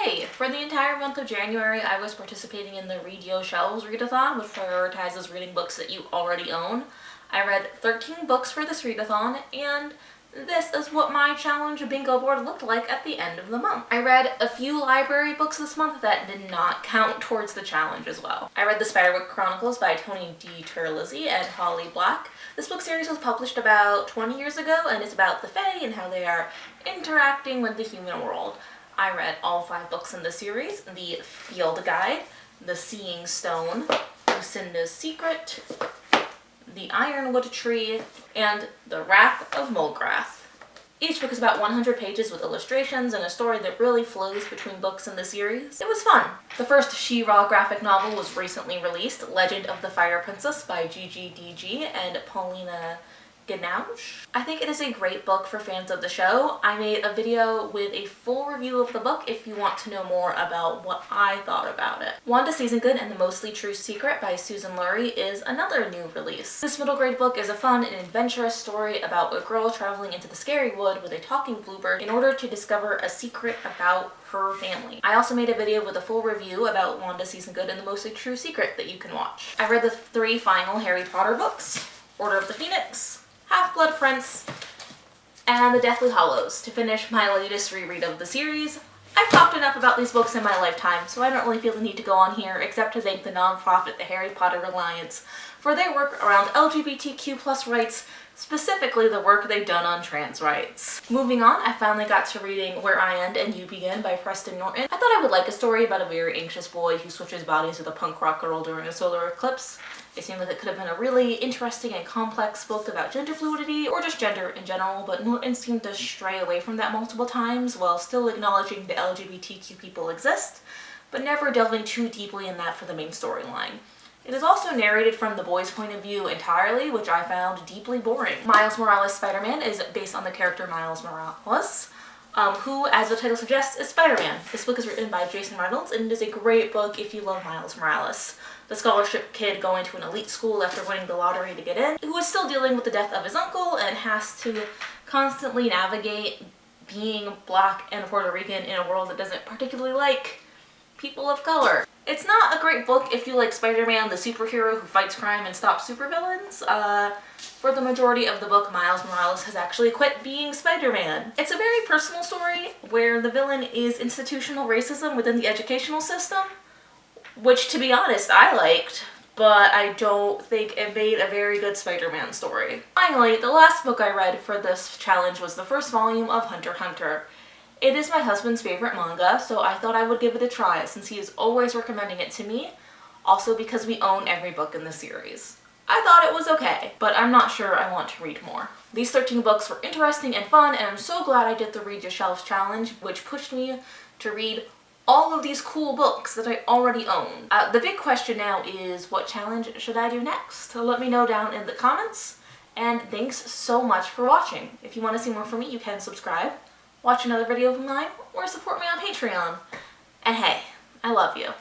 Hey! For the entire month of January, I was participating in the Read Yo Shelves Readathon, which prioritizes reading books that you already own. I read 13 books for this readathon, and this is what my challenge bingo board looked like at the end of the month. I read a few library books this month that did not count towards the challenge as well. I read The Spiderwick Chronicles by Tony D. Terlizzi and Holly Black. This book series was published about 20 years ago and is about the Fae and how they are interacting with the human world. I read all 5 books in the series: The Field Guide, The Seeing Stone, Lucinda's Secret, The Ironwood Tree, and The Wrath of Mulgrath. Each book is about 100 pages with illustrations and a story that really flows between books in the series. It was fun. The first She-Ra graphic novel was recently released, Legend of the Fire Princess by GGDG and Paulina Ganoush. I think it is a great book for fans of the show. I made a video with a full review of the book if you want to know more about what I thought about it. Wanda Season Good and the Mostly True Secret by Susan Lurie is another new release. This middle grade book is a fun and adventurous story about a girl traveling into the scary wood with a talking bluebird in order to discover a secret about her family. I also made a video with a full review about Wanda Season Good and the Mostly True Secret that you can watch. I read the 3 final Harry Potter books: Order of the Phoenix, Half-Blood Prince, and The Deathly Hallows to finish my latest reread of the series. I've talked enough about these books in my lifetime, so I don't really feel the need to go on here except to thank the nonprofit The Harry Potter Alliance for their work around LGBTQ+ rights, specifically the work they've done on trans rights. Moving on, I finally got to reading Where I End and You Begin by Preston Norton. I thought I would like a story about a very anxious boy who switches bodies with a punk rock girl during a solar eclipse. It seemed like it could have been a really interesting and complex book about gender fluidity, or just gender in general, but Norton seemed to stray away from that multiple times while still acknowledging that LGBTQ people exist, but never delving too deeply in that for the main storyline. It is also narrated from the boy's point of view entirely, which I found deeply boring. Miles Morales' Spider-Man is based on the character Miles Morales, who, as the title suggests, is Spider-Man. This book is written by Jason Reynolds, and it is a great book if you love Miles Morales, the scholarship kid going to an elite school after winning the lottery to get in, who is still dealing with the death of his uncle and has to constantly navigate being Black and Puerto Rican in a world that doesn't particularly like people of color. It's not a great book if you like Spider-Man, the superhero who fights crime and stops supervillains. For the majority of the book, Miles Morales has actually quit being Spider-Man. It's a very personal story where the villain is institutional racism within the educational system, which, to be honest, I liked, but I don't think it made a very good Spider-Man story. Finally, the last book I read for this challenge was the first volume of Hunter x Hunter. It is my husband's favorite manga, so I thought I would give it a try since he is always recommending it to me, also because we own every book in the series. I thought it was okay, but I'm not sure I want to read more. These 13 books were interesting and fun, and I'm so glad I did the Read Your Shelves challenge, which pushed me to read all of these cool books that I already own. The big question now is, what challenge should I do next? So let me know down in the comments, and thanks so much for watching. If you want to see more from me, you can subscribe, watch another video of mine, or support me on Patreon. And hey, I love you.